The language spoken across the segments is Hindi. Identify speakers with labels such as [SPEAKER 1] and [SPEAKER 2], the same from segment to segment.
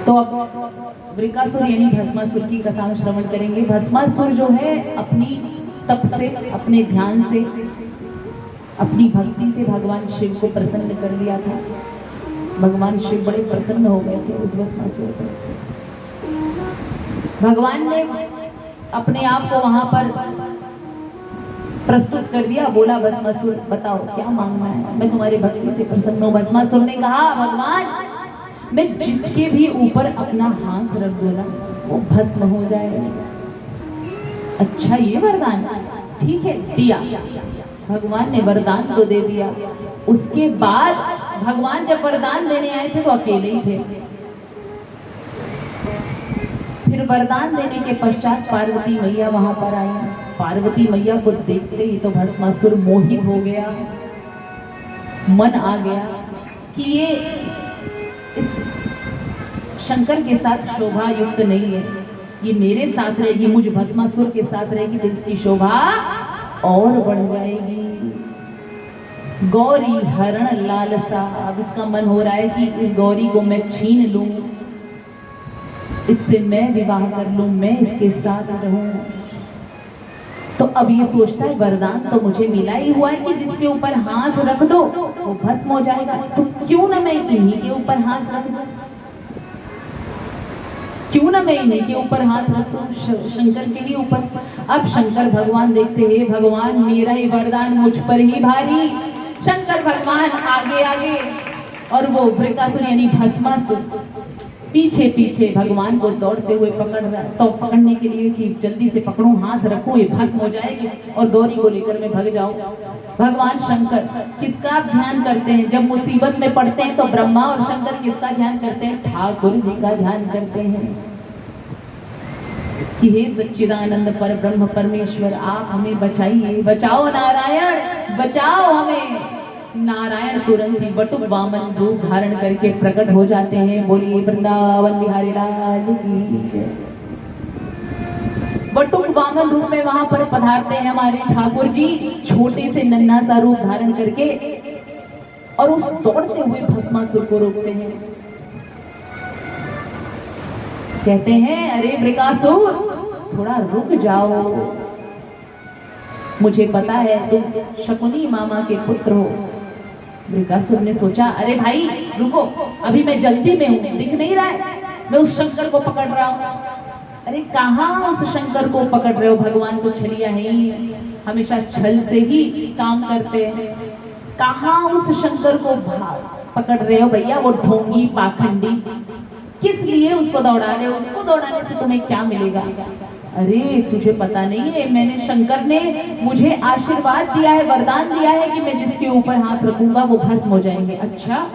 [SPEAKER 1] तो अब वृकासुर यानी भस्मासुर की कथा में श्रवण करेंगे। भस्मासुर जो है अपनी तप से, अपने ध्यान से, अपनी भक्ति से भगवान शिव को प्रसन्न कर लिया था। भगवान शिव बड़े प्रसन्न हो गए थे उस भस्मासुर से। भगवान ने अपने आप को वहां पर प्रस्तुत कर दिया। बोला भस्मासुर बताओ क्या मांगना है, मैं तुम्हारी भक्ति से प्रसन्न हूँ। भस्मासुर ने कहा भगवान मैं जिसके भी ऊपर अपना हाथ रख दूं ना वो भस्म हो जाए। अच्छा ये वरदान, ठीक है दिया। भगवान ने वरदान तो दे दिया। उसके बाद भगवान जब वरदान देने आए थे तो अकेले ही थे। फिर वरदान देने के पश्चात पार्वती मैया वहां पर आई। पार्वती मैया को देखते ही तो भस्मासुर मोहित हो गया। मन आ गया कि ये इस शंकर के साथ शोभा युक्त नहीं है, ये मेरे साथ रहेगी, मुझ भस्मासुर के साथ रहेगी तो इसकी शोभा और बढ़ जाएगी। गौरी हरण लालसा, अब इसका मन हो रहा है कि इस गौरी को मैं छीन लूं, इससे मैं विवाह कर लूं, मैं इसके साथ रहूं। तो अब ये सोचता है वरदान तो मुझे मिला ही हुआ है कि जिसके ऊपर हाथ रख दो वो भस्म हो जाएगा, तो क्यों ना मैं इन्हीं के ऊपर हाथ रख दूं, क्यों ना मैं इन्हीं के ऊपर हाथ रख दूं, शंकर के ही ऊपर। अब शंकर भगवान देखते हैं भगवान मेरा ही वरदान मुझ पर ही भारी। शंकर भगवान आगे आगे और वो वृकासुर यानी भस्मासुर पीछे पीछे भगवान को दौड़ते हुए पकड़ रहा, तो पकड़ने के लिए कि जल्दी से पकड़ूं, हाथ रखूं, ये भस्म हो जाएगी और गौरी को लेकर मैं भाग जाऊं। भगवान शंकर किसका ध्यान करते हैं जब मुसीबत में पड़ते हैं? तो ब्रह्मा और शंकर किसका ध्यान करते हैं? ठाकुर जी का ध्यान करते हैं कि हे सच्चिदानंद पर ब्रह्म परमेश्वर आप हमें बचाइए, बचाओ नारायण, बचाओ हमें। नारायण तुरंत ही वटुक वामन रूप धारण करके प्रकट हो जाते हैं। बोलिए वृंदावन बिहारी लाल की। वटुक वामन रूप में वहां पर पधारते हैं हमारे ठाकुर जी, छोटे से नन्हा सा रूप धारण करके, और उस दौड़ते हुए भस्मासुर को रोकते हैं। कहते हैं अरे वृकासुर थोड़ा रुक जाओ, मुझे पता है तुम शकुनी मामा के पुत्र हो। वृकासुर ने सोचा अरे भाई रुको, अभी मैं जल्दी में हूँ, दिख नहीं रहा है, मैं उस शंकर को पकड़ रहा हूँ। अरे कहाँ उस शंकर को पकड़ रहे हो, भगवान तो छलिया है ही, हमेशा छल से ही काम करते हैं। कहाँ उस शंकर को पकड़ रहे हो भैया, वो ढोंगी पाखंडी, किस लिए उसको दौड़ा रहे हो? उसको दौड़ाने से तुम्हें क्या मिलेगा? अरे तुझे पता नहीं है, मैंने शंकर ने मुझे आशीर्वाद दिया है, वरदान दिया है कि मैं जिसके ऊपर हाथ रखूंगा वो भस्म हो जाएंगे। अच्छा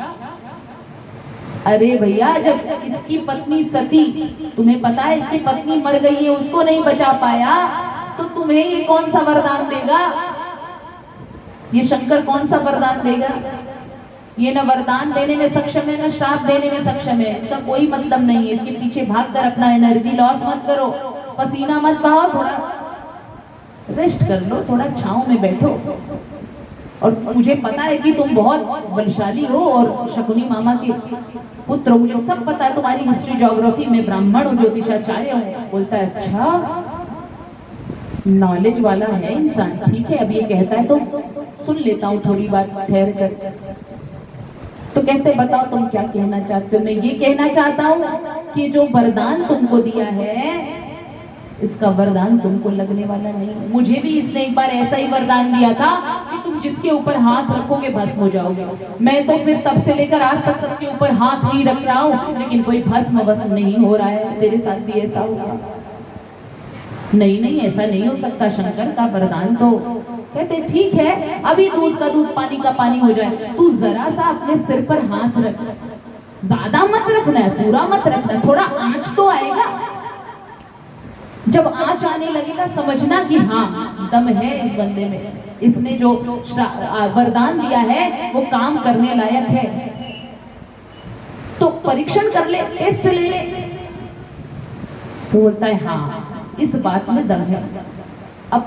[SPEAKER 1] अरे भैया जब इसकी पत्नी सती, तुम्हें पता है इसकी पत्नी मर गई है, उसको नहीं बचा पाया, तो तुम्हें ये कौन सा वरदान देगा? ये शंकर कौन सा वरदान देगा? ये न वरदान देने में सक्षम है, न श्राप देने में सक्षम है, इसका कोई मतलब नहीं है। इसके पीछे भागकर अपना एनर्जी लॉस मत करो, पसीना मत बहाओ, थोड़ा रेस्ट कर लो, थोड़ा छांव में बैठो। और मुझे पता है कि तुम बहुत बलशाली हो और शकुनी मामा के पुत्र हो, मुझे सब पता है, तुम्हारी हिस्ट्री ज्योग्राफी में ब्राह्मण हो, ज्योतिषाचार्य हो। बोलता है अच्छा नॉलेज वाला है इंसान, ठीक है अब ये कहता है तो सुन लेता हूँ थोड़ी बात ठहर कर। तो कहते बताओ तुम क्या कहना चाहते हो? मैं ये कहना चाहता हूँ कि जो वरदान तुमको दिया है इसका वरदान तुमको लगने वाला नहीं। मुझे भी इसने एक बार ऐसा ही वरदान दिया था कि तुम जिसके ऊपर हाथ रखोगे भस्म हो जाओगे। मैं तो फिर तब से लेकर आज तक सबके ऊपर हाथ ही रख रहा हूँ, लेकिन कोई भस्म नहीं हो रहा है। तेरे साथ भी ऐसा होगा? नहीं ऐसा नहीं हो सकता, शंकर का वरदान तो। कहते ठीक है अभी दूध का दूध पानी का पानी हो जाए, तू जरा सा अपने सिर पर हाथ रख, ज्यादा मत रखना है, पूरा मत रखना, थोड़ा आंच तो आएगा। जब आंच आने लगेगा समझना कि हाँ दम है इस बंदे में, इसने जो वरदान दिया है वो काम करने लायक है, तो परीक्षण कर ले, टेस्ट ले ले। तो बोलता है हाँ इस बात में दम है। अब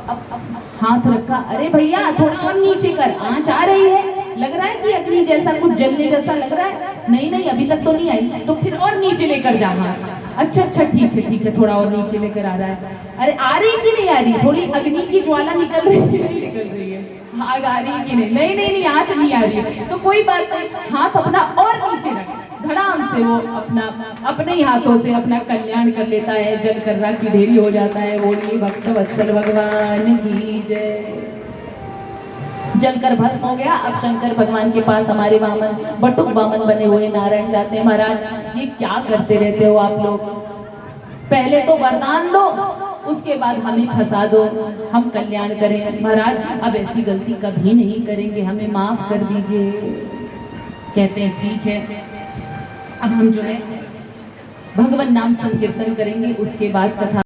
[SPEAKER 1] हाथ रखा, अरे भैया थोड़ा और नीचे कर, आंच आ रही है। लग रहा है कि अग्नि जैसा कुछ जलने जैसा लग रहा है? नहीं नहीं, अभी तक तो नहीं आई। तो फिर और नीचे लेकर जाना। अच्छा अच्छा, ठीक है, थोड़ा और नीचे लेकर आ रहा है। अरे आ रही कि नहीं आ रही? थोड़ी अग्नि की ज्वाला निकल रही है, नहीं निकल रही है? आग आ रही है कि नहीं? नहीं नहीं नहीं, आँच नहीं आ रही है। तो कोई बात नहीं, हाथ अपना और नीचे रख, धड़ाम से वो अपना अपने ही हाथों से अपना कल्याण कर लेता है, जल कर्रा की ढेरी हो जाता है। बोलिए भक्त वत्सल भगवान की जय। जलकर भस्म हो गया। अब शंकर भगवान के पास हमारे वामन, बटुक वामन बने हुए नारायण जाते हैं, महाराज ये क्या करते रहते हो आप लोग? पहले तो वरदान दो, उसके बाद हमें फंसा दो, हम कल्याण करें। महाराज अब ऐसी गलती कभी नहीं करेंगे, हमें माफ कर दीजिए। कहते हैं ठीक है, अब हम जो है भगवान नाम संकीर्तन करेंगे, उसके बाद कथा